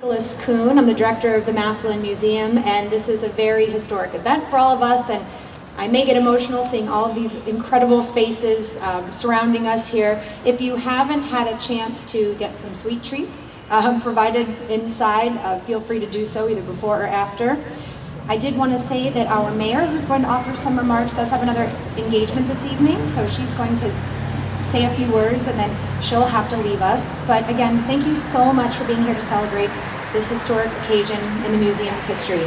Kuhn. I'm the director of the Massillon Museum, and this is a very historic event for all of us, and I may get emotional seeing all of these incredible faces surrounding us here. If you haven't had a chance to get some sweet treats provided inside, feel free to do so either before or after. I did want to say that our mayor, who's going to offer some remarks, does have another engagement this evening, so she's going to say a few words and then she'll have to leave us. But again, thank you so much for being here to celebrate this historic occasion in the museum's history.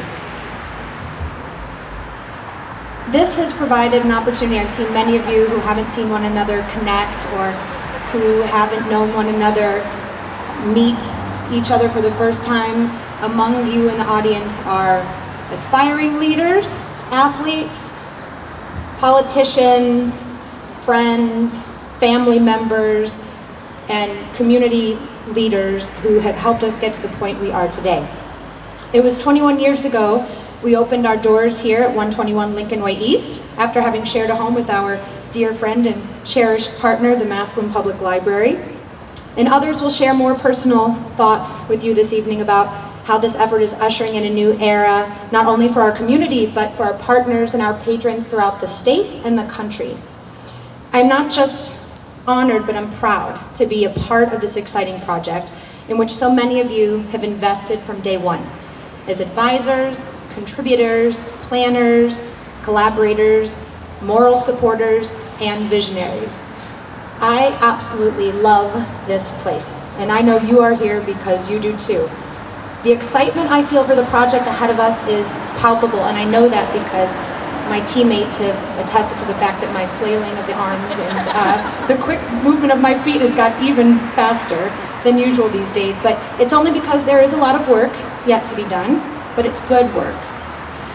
This has provided an opportunity. I've seen many of you who haven't seen one another connect, or who haven't known one another meet each other for the first time. Among you in the audience are aspiring leaders, athletes, politicians, friends, family members, and community leaders who have helped us get to the point we are today. It was 21 years ago we opened our doors here at 121 Lincoln Way East after having shared a home with our dear friend and cherished partner, the Massillon Public Library. And others will share more personal thoughts with you this evening about how this effort is ushering in a new era, not only for our community, but for our partners and our patrons throughout the state and the country. I'm not just honored, but I'm proud to be a part of this exciting project in which so many of you have invested from day one as advisors, contributors, planners, collaborators, moral supporters, and visionaries. I absolutely love this place, and I know you are here because you do too. The excitement I feel for the project ahead of us is palpable, and I know that because my teammates have attested to the fact that my flailing of the arms and the quick movement of my feet has got even faster than usual these days. But it's only because there is a lot of work yet to be done, but it's good work.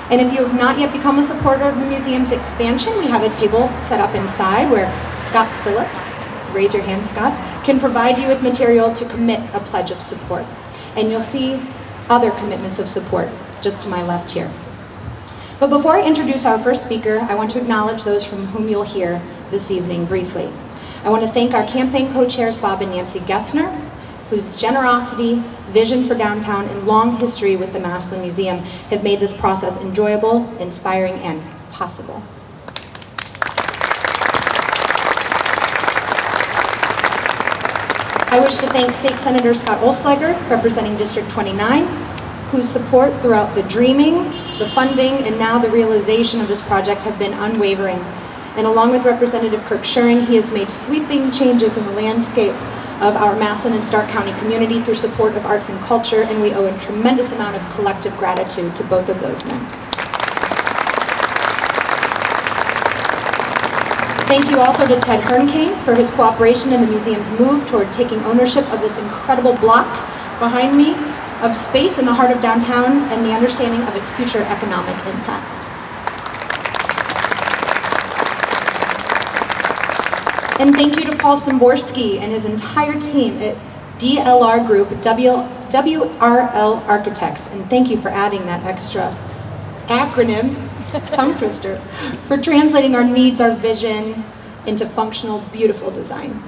And if you have not yet become a supporter of the museum's expansion, we have a table set up inside where Scott Phillips, raise your hand Scott, can provide you with material to commit a pledge of support. And you'll see other commitments of support just to my left here. But before I introduce our first speaker, I want to acknowledge those from whom you'll hear this evening briefly. I want to thank our campaign co-chairs, Bob and Nancy Gessner, whose generosity, vision for downtown, and long history with the Massillon Museum have made this process enjoyable, inspiring, and possible. I wish to thank State Senator Scott Olsleger, representing District 29, whose support throughout the dreaming, the funding, and now the realization of this project have been unwavering. And along with Representative Kirk Schuring, he has made sweeping changes in the landscape of our Massillon and Stark County community through support of arts and culture, and we owe a tremendous amount of collective gratitude to both of those men. Thank you also to Ted Hernkane for his cooperation in the museum's move toward taking ownership of this incredible block behind me of space in the heart of downtown and the understanding of its future economic impact. And thank you to Paul Szymborski and his entire team at DLR Group, WRL Architects, and thank you for adding that extra acronym, tongue twister, for translating our needs, our vision, into functional, beautiful design.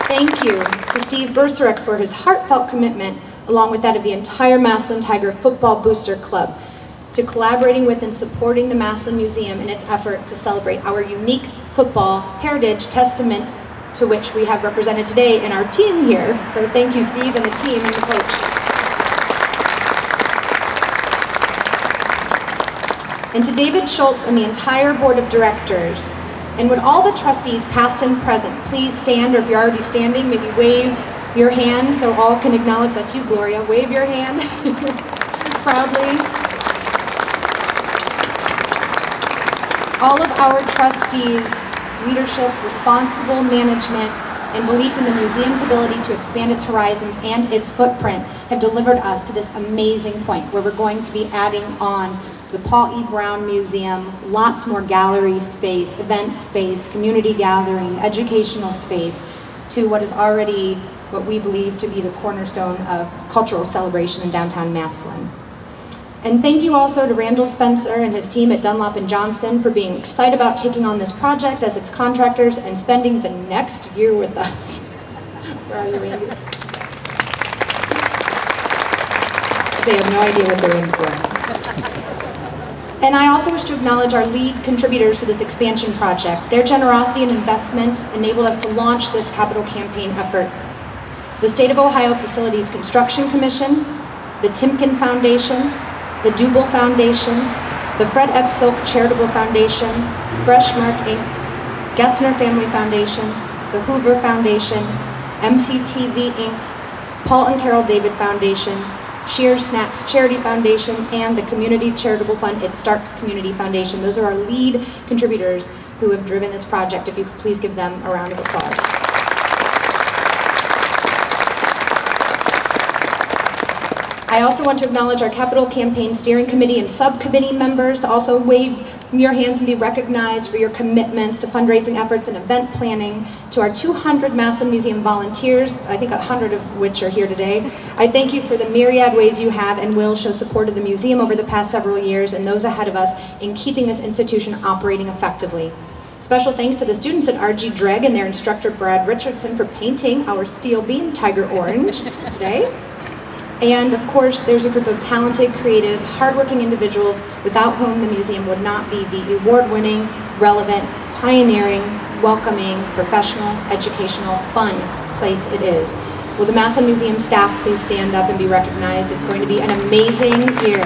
Thank you to Steve Berserek for his heartfelt commitment, along with that of the entire Massillon Tiger Football Booster Club, to collaborating with and supporting the Massillon Museum in its effort to celebrate our unique football heritage, testaments to which we have represented today in our team here. So thank you, Steve, and the team and the coach. And to David Schultz and the entire board of directors. And would all the trustees, past and present, please stand, or if you're already standing, maybe wave your hand so all can acknowledge that's you, Gloria. Wave your hand proudly. All of our trustees, leadership, responsible management, and belief in the museum's ability to expand its horizons and its footprint have delivered us to this amazing point where we're going to be adding on the Paul E. Brown Museum, lots more gallery space, event space, community gathering, educational space, to what is already what we believe to be the cornerstone of cultural celebration in downtown Massillon. And thank you also to Randall Spencer and his team at Dunlop and Johnston for being excited about taking on this project as its contractors and spending the next year with us. Where are you, Randy? They have no idea what they're in for. And I also wish to acknowledge our lead contributors to this expansion project. Their generosity and investment enabled us to launch this capital campaign effort. The State of Ohio Facilities Construction Commission, the Timken Foundation, the Dubel Foundation, the Fred F. Silk Charitable Foundation, Freshmark Inc., Gessner Family Foundation, the Hoover Foundation, MCTV Inc., Paul and Carol David Foundation, Shears Snacks Charity Foundation, and the Community Charitable Fund at Stark Community Foundation. Those are our lead contributors who have driven this project. If you could please give them a round of applause. I also want to acknowledge our Capital Campaign Steering Committee and Subcommittee members to also wave your hands and be recognized for your commitments to fundraising efforts and event planning, to our 200 Massillon Museum volunteers, I think 100 of which are here today. I thank you for the myriad ways you have and will show support of the museum over the past several years and those ahead of us in keeping this institution operating effectively. Special thanks to the students at RG Dreg and their instructor Brad Richardson for painting our steel beam tiger orange today. And of course, there's a group of talented, creative, hardworking individuals without whom the museum would not be the award-winning, relevant, pioneering, welcoming, professional, educational, fun place it is. Will the Massillon Museum staff please stand up and be recognized? It's going to be an amazing year.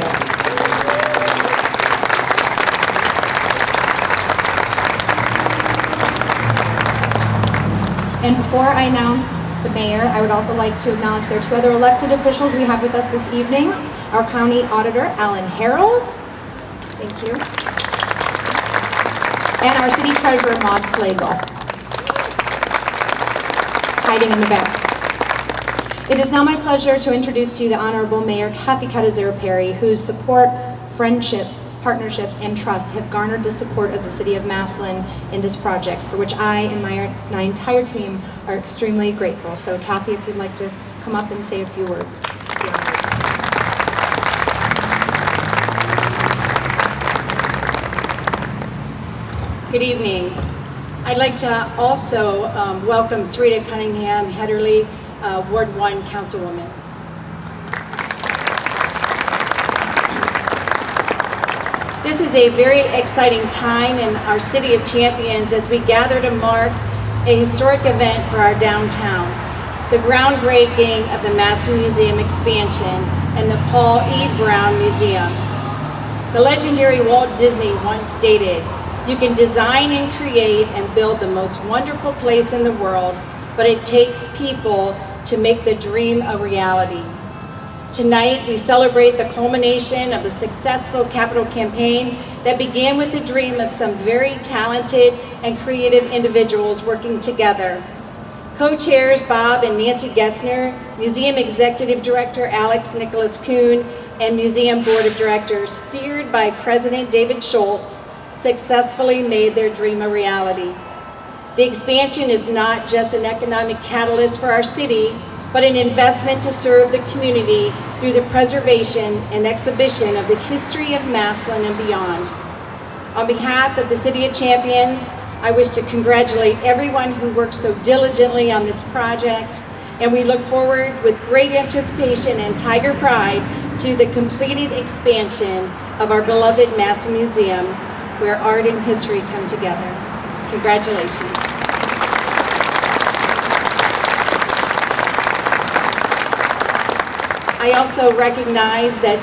And before I announce the mayor, I would also like to acknowledge there are two other elected officials we have with us this evening. Our county auditor, Alan Harold. Thank you. And our city treasurer, Maud Slagle, hiding in the back. It is now my pleasure to introduce to you the Honorable Mayor Kathy Catazera-Perry, whose support, friendship, partnership, and trust have garnered the support of the City of Massillon in this project, for which I and my entire team are extremely grateful. So Kathy, if you'd like to come up and say a few words. Good evening. I'd like to also welcome Sarita Cunningham Hedderly, Ward 1 Councilwoman. This is a very exciting time in our City of Champions as we gather to mark a historic event for our downtown, the groundbreaking of the Massillon Museum expansion and the Paul E. Brown Museum. The legendary Walt Disney once stated, "You can design and create and build the most wonderful place in the world, but it takes people to make the dream a reality." Tonight, we celebrate the culmination of the successful capital campaign that began with the dream of some very talented and creative individuals working together. Co-chairs Bob and Nancy Gessner, Museum Executive Director Alex Nicholas Kuhn, and Museum Board of Directors, steered by President David Schultz, successfully made their dream a reality. The expansion is not just an economic catalyst for our city, but an investment to serve the community through the preservation and exhibition of the history of Massillon and beyond. On behalf of the City of Champions, I wish to congratulate everyone who worked so diligently on this project, and we look forward with great anticipation and tiger pride to the completed expansion of our beloved Massillon Museum, where art and history come together. Congratulations. I also recognize that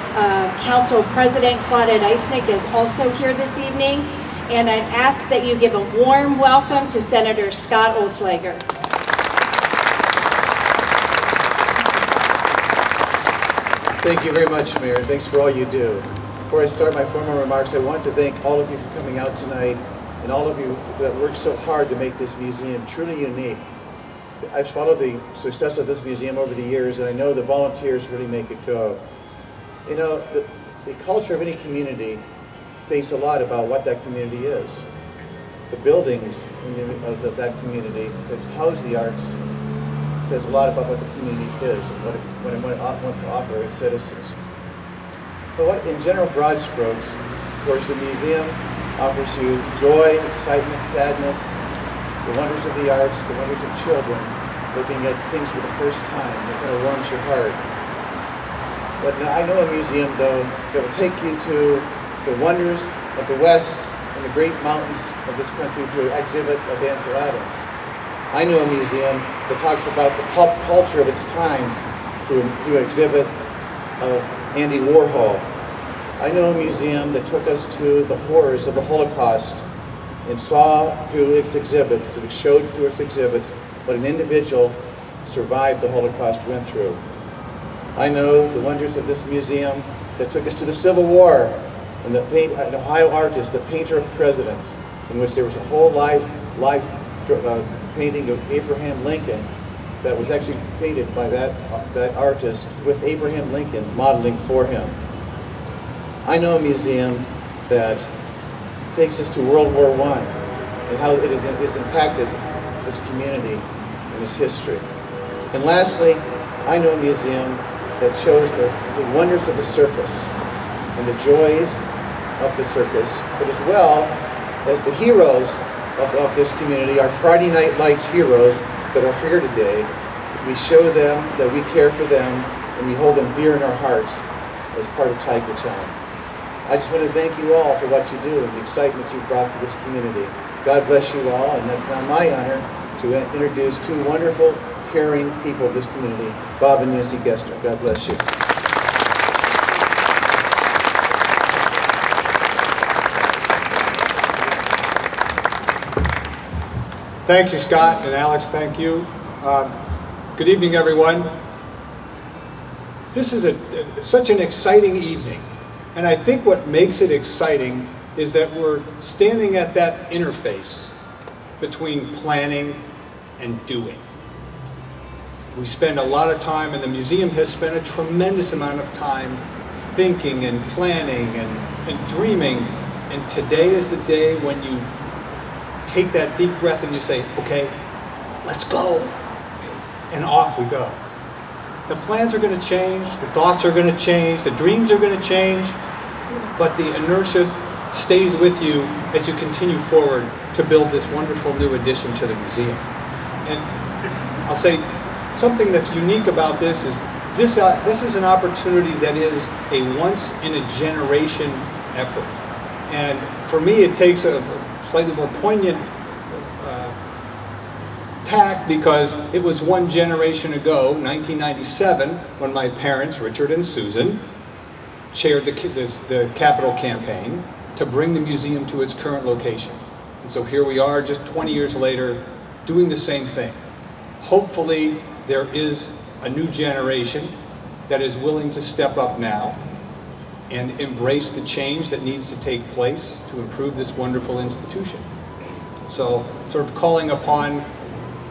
Council President Claudette Eisnick is also here this evening, and I'd ask that you give a warm welcome to Senator Scott Oelslager. Thank you very much, Mayor. Thanks for all you do. Before I start my formal remarks, I want to thank all of you for coming out tonight and all of you that worked so hard to make this museum truly unique. I've followed the success of this museum over the years, and I know the volunteers really make it go. You know, the culture of any community states a lot about what that community is. The buildings of that community that house the arts says a lot about what the community is and what it wants to offer its citizens. But in general broad strokes, of course, the museum offers you joy, excitement, sadness, the wonders of the arts, the wonders of children, looking at things for the first time. It kind of warms your heart. But I know a museum, though, that will take you to the wonders of the West and the great mountains of this country to exhibit of Ansel Adams. I know a museum that talks about the pop culture of its time to exhibit of Andy Warhol. I know a museum that took us to the horrors of the Holocaust and saw through its exhibits, and showed through its exhibits what an individual survived the Holocaust went through. I know the wonders of this museum that took us to the Civil War and an Ohio artist, the painter of presidents, in which there was a whole live painting of Abraham Lincoln that was actually painted by that artist with Abraham Lincoln modeling for him. I know a museum that takes us to World War I and how it has impacted this community and its history. And lastly, I know a museum that shows the wonders of the circus and the joys of the circus, but as well as the heroes of this community, our Friday Night Lights heroes that are here today. We show them that we care for them and we hold them dear in our hearts as part of Tiger Town. I just want to thank you all for what you do and the excitement you've brought to this community. God bless you all, and that's now my honor to introduce two wonderful, caring people of this community, Bob and Nancy Gester. God bless you. Thank you, Scott, and Alex, thank you. Good evening, everyone. This is such an exciting evening. And I think what makes it exciting is that we're standing at that interface between planning and doing. We spend a lot of time, and the museum has spent a tremendous amount of time thinking and planning and dreaming. And today is the day when you take that deep breath and you say, okay, let's go. And off we go. The plans are going to change, the thoughts are going to change, the dreams are going to change, but the inertia stays with you as you continue forward to build this wonderful new addition to the museum. And I'll say something that's unique about this is an opportunity that is a once-in-a-generation effort. And for me, it takes a slightly more poignant tack, because it was one generation ago, 1997, when my parents, Richard and Susan, chaired the Capitol campaign to bring the museum to its current location. And so here we are, just 20 years later, doing the same thing. Hopefully, there is a new generation that is willing to step up now and embrace the change that needs to take place to improve this wonderful institution. So, sort of calling upon,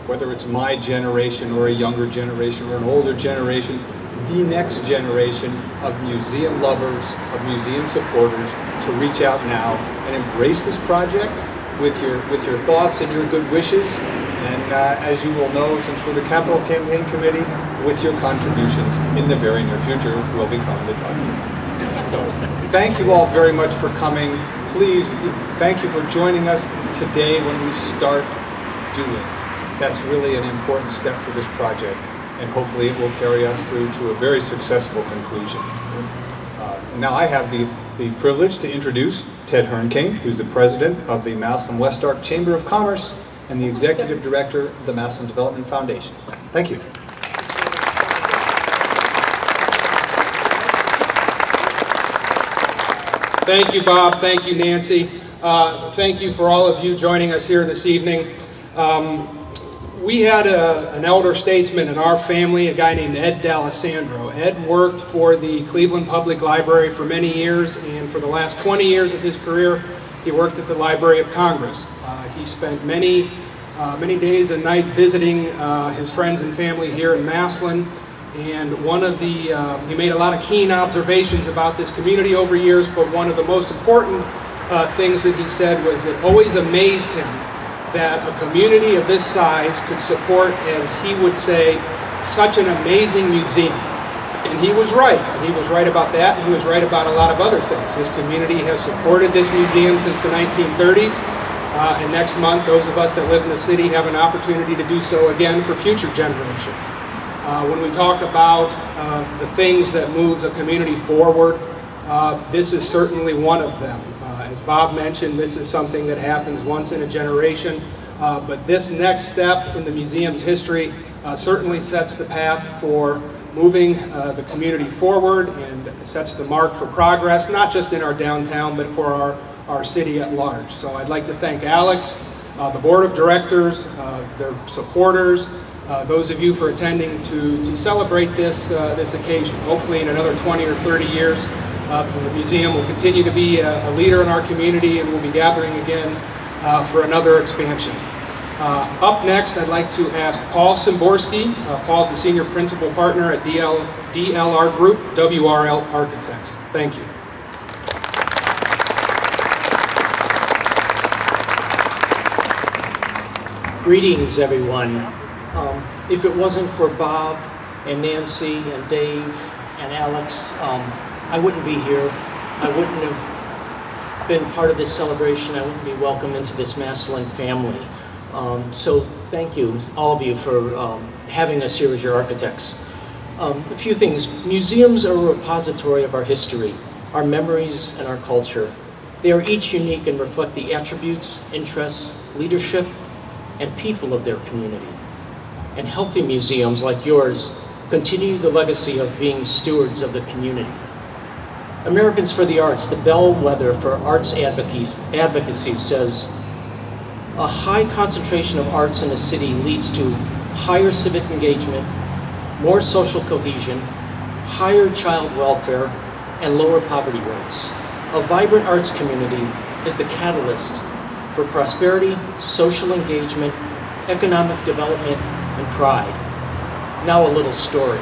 whether it's my generation or a younger generation or an older generation, the next generation of museum lovers, of museum supporters, to reach out now and embrace this project with your thoughts and your good wishes. And as you will know, since we're the Capitol Campaign Committee, with your contributions in the very near future, we'll be coming to talk to you. So, thank you all very much for coming. Please, thank you for joining us today when we start doing. That's really an important step for this project, and hopefully it will carry us through to a very successful conclusion. Now I have the privilege to introduce Ted Hernkane, who's the president of the Massillon West Arc Chamber of Commerce and the executive director of the Massillon Development Foundation. Thank you. Thank you, Bob. Thank you, Nancy. Thank you for all of you joining us here this evening. We had an elder statesman in our family, a guy named Ed D'Alessandro. Ed worked for the Cleveland Public Library for many years, and for the last 20 years of his career, he worked at the Library of Congress. He spent many days and nights visiting his friends and family here in Massillon, and he made a lot of keen observations about this community over years, but one of the most important things that he said was it always amazed him that a community of this size could support, as he would say, such an amazing museum. And he was right. He was right about that, and he was right about a lot of other things. This community has supported this museum since the 1930s. And next month, those of us that live in the city have an opportunity to do so again for future generations. When we talk about the things that moves a community forward, this is certainly one of them. As Bob mentioned, this is something that happens once in a generation, but this next step in the museum's history certainly sets the path for moving the community forward and sets the mark for progress, not just in our downtown, but for our city at large. So I'd like to thank Alex, the board of directors, their supporters, those of you for attending to celebrate this occasion. Hopefully in another 20 or 30 years, the museum will continue to be a leader in our community, and we'll be gathering again for another expansion. Up next, I'd like to ask Paul Szymborski. Paul's the senior principal partner at DLR Group, WRL Architects. Thank you. Greetings, everyone. If it wasn't for Bob and Nancy and Dave and Alex, I wouldn't be here. I wouldn't have been part of this celebration. I wouldn't be welcomed into this Massillon family. So thank you, all of you, for having us here as your architects. A few things. Museums are a repository of our history, our memories, and our culture. They are each unique and reflect the attributes, interests, leadership, and people of their community. And healthy museums like yours continue the legacy of being stewards of the community. Americans for the Arts, the bellwether for arts advocacy, says, a high concentration of arts in a city leads to higher civic engagement, more social cohesion, higher child welfare, and lower poverty rates. A vibrant arts community is the catalyst for prosperity, social engagement, economic development, and pride. Now a little story.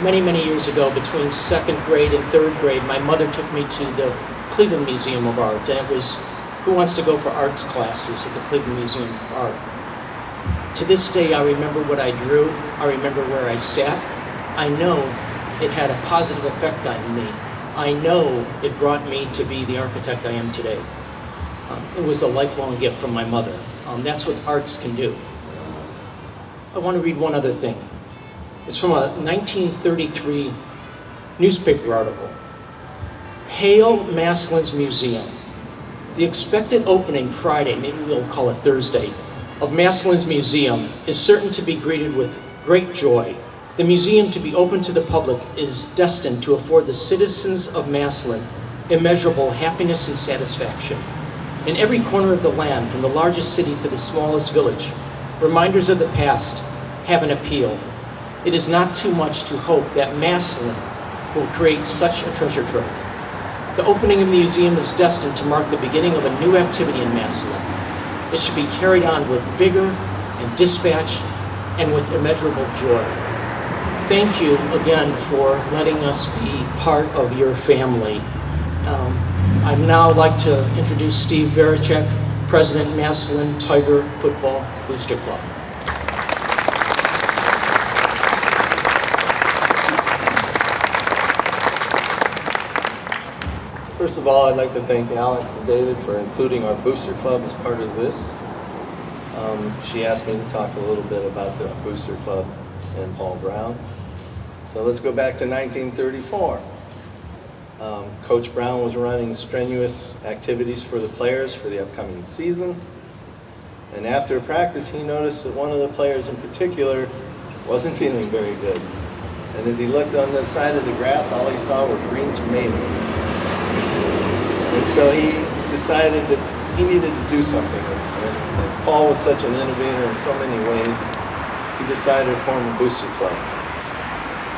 Many years ago, between second grade and third grade, my mother took me to the Cleveland Museum of Art, and it was Who Wants to Go for Arts classes at the Cleveland Museum of Art. To this day, I remember what I drew. I remember where I sat. I know it had a positive effect on me. I know it brought me to be the architect I am today. It was a lifelong gift from my mother. That's what arts can do. I want to read one other thing. It's from a 1933 newspaper article. Hail Massillon's Museum. The expected opening Friday, maybe we'll call it Thursday, of Massillon's Museum is certain to be greeted with great joy. The museum, to be open to the public, is destined to afford the citizens of Massillon immeasurable happiness and satisfaction. In every corner of the land, from the largest city to the smallest village, reminders of the past have an appeal. It is not too much to hope that Massillon will create such a treasure trove. The opening of the museum is destined to mark the beginning of a new activity in Massillon. It should be carried on with vigor and dispatch and with immeasurable joy. Thank you again for letting us be part of your family. I'd now like to introduce Steve Barachek, President, Massillon Tiger Football Booster Club. First of all, I'd like to thank Alex and David for including our Booster Club as part of this. She asked me to talk a little bit about the Booster Club and Paul Brown. So let's go back to 1934. Coach Brown was running strenuous activities for the players for the upcoming season. And after practice, he noticed that one of the players in particular wasn't feeling very good. And as he looked on the side of the grass, all he saw were green tomatoes. And so he decided that he needed to do something. And as Paul was such an innovator in so many ways, he decided to form a booster club.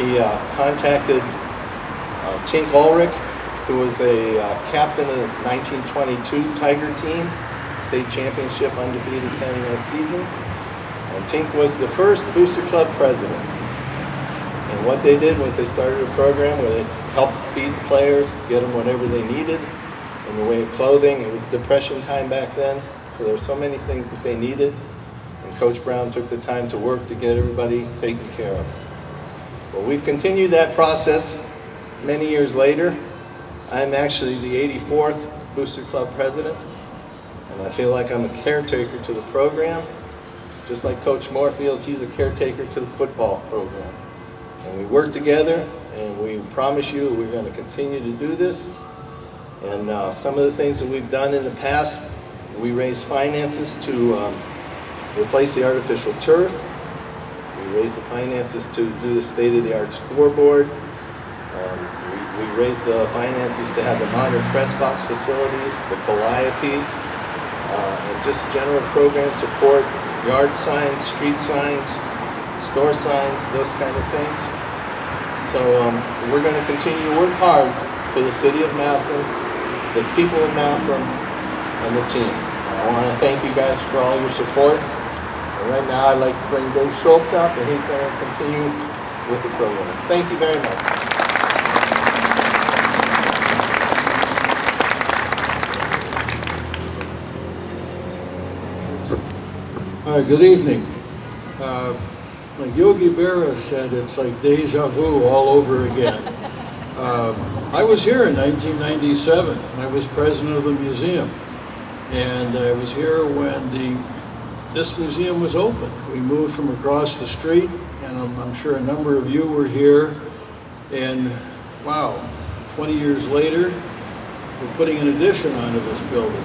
He contacted Tink Ulrich, who was a captain of the 1922 Tiger team, state championship undefeated 10 season. And Tink was the first booster club president. And what they did was they started a program where they helped feed the players, get them whatever they needed in the way of clothing. It was Depression time back then, so there were so many things that they needed. And Coach Brown took the time to work to get everybody taken care of. Well, we've continued that process many years later. I'm actually the 84th Booster Club president. And I feel like I'm a caretaker to the program, just like Coach Moorfield, he's a caretaker to the football program. And we work together, and we promise you we're going to continue to do this. And some of the things that we've done in the past, we raised finances to replace the artificial turf. We raised the finances to do the state-of-the-art scoreboard. We raised the finances to have the modern press box facilities, the calliope, and just general program support, yard signs, street signs, store signs, those kind of things. So we're going to continue to work hard for the city of Massillon, the people of Massillon, and the team. I want to thank you guys for all your support. And right now I'd like to bring Dave Schultz up, and he's going to continue with the program. Thank you very much. Hi, good evening. Like Yogi Berra said, it's like deja vu all over again. I was here in 1997. I was president of the museum. And I was here when this museum was open. We moved from across the street, and I'm sure a number of you were here. And wow, 20 years later, we're putting an addition onto this building.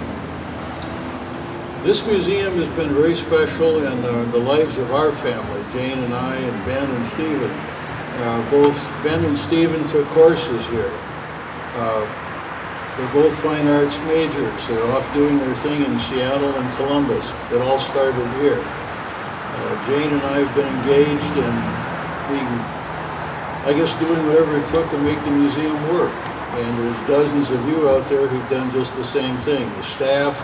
This museum has been very special in the lives of our family, Jane and I, and Ben and Stephen. Both Ben and Stephen took courses here. They're both fine arts majors. They're off doing their thing in Seattle and Columbus. It all started here. Jane and I have been engaged in, I guess, doing whatever it took to make the museum work. And there's dozens of you out there who've done just the same thing. The staff,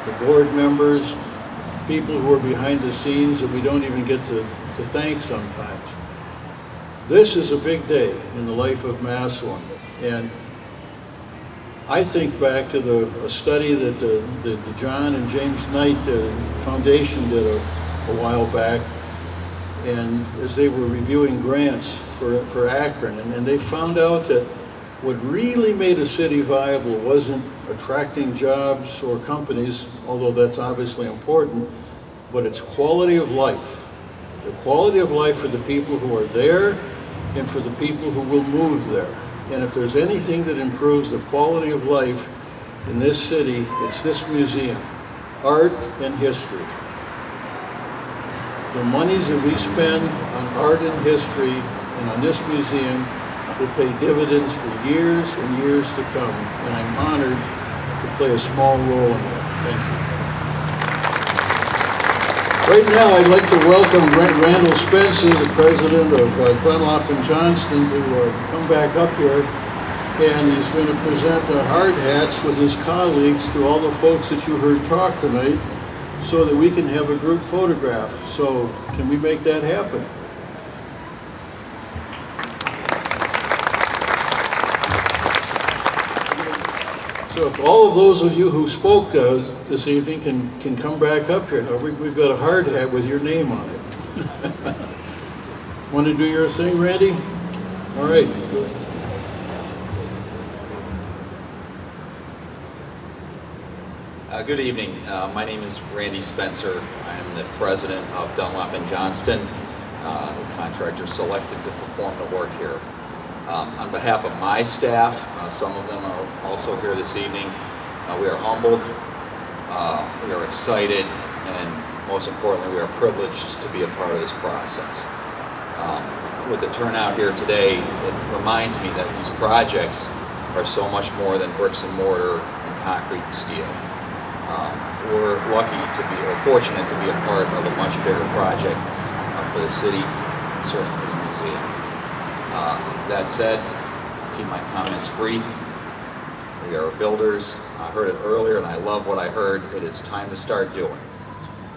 the board members, people who are behind the scenes that we don't even get to thank sometimes. This is a big day in the life of Massillon. And I think back to a study that the John and James Knight Foundation did a while back, and as they were reviewing grants for Akron, and they found out that what really made a city viable wasn't attracting jobs or companies, although that's obviously important, but it's quality of life. The quality of life for the people who are there and for the people who will move there. And if there's anything that improves the quality of life in this city, it's this museum, art and history. The monies that we spend on art and history and on this museum will pay dividends for years and years to come, and I'm honored to play a small role in that. Thank you. Right now, I'd like to welcome Randall Spencer, the president of Dunlop and Johnston, to come back up here, and he's going to present hard hats with his colleagues to all the folks that you heard talk tonight, so that we can have a group photograph. So, can we make that happen? So if all of those of you who spoke this evening can come back up here. Now we've got a hard hat with your name on it. Want to do your thing, Randy? All right. Good evening. My name is Randy Spencer. I am the president of Dunlop and Johnston, the contractor selected to perform the work here. On behalf of my staff, some of them are also here this evening, we are humbled, we are excited, and most importantly, we are privileged to be a part of this process. With the turnout here today, it reminds me that these projects are so much more than bricks and mortar and concrete and steel. We're fortunate to be a part of a much bigger project for the city, and certainly for the museum. That said, keep my comments brief. We are builders. I heard it earlier and I love what I heard. It is time to start doing.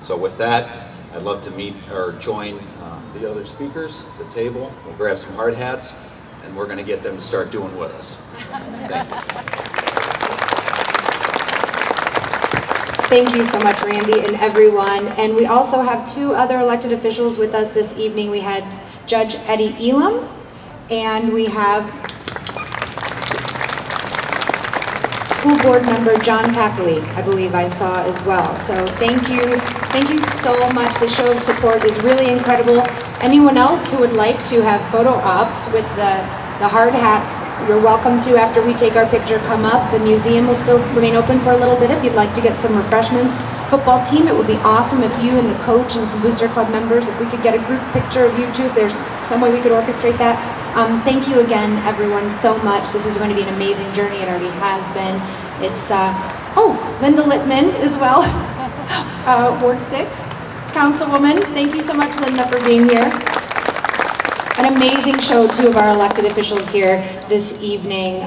So with that, I'd love to join the other speakers at the table. We'll grab some hard hats and we're going to get them to start doing with us. Thank you. Thank you so much, Randy, and everyone. And we also have two other elected officials with us this evening. We had Judge Eddie Elam, and we have school board member John Packley, I believe I saw as well. So thank you so much. The show of support is really incredible. Anyone else who would like to have photo ops with the hard hats, you're welcome to after we take our picture come up. The museum will still remain open for a little bit if you'd like to get some refreshments. Football team, it would be awesome if you and the coach and some Booster Club members, if we could get a group picture of you two, if there's some way we could orchestrate that. Thank you again, everyone, so much. This is going to be an amazing journey. It already has been. It's, Linda Littman as well, Ward 6, Councilwoman. Thank you so much, Linda, for being here. An amazing show, two of our elected officials here this evening.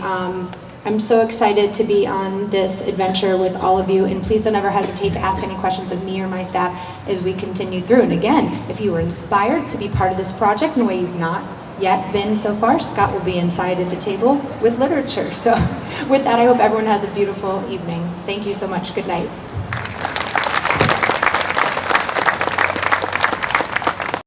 I'm so excited to be on this adventure with all of you, and please don't ever hesitate to ask any questions of me or my staff as we continue through. And again, if you were inspired to be part of this project in a way you've not yet been so far, Scott will be inside at the table with literature. So with that, I hope everyone has a beautiful evening. Thank you so much. Good night.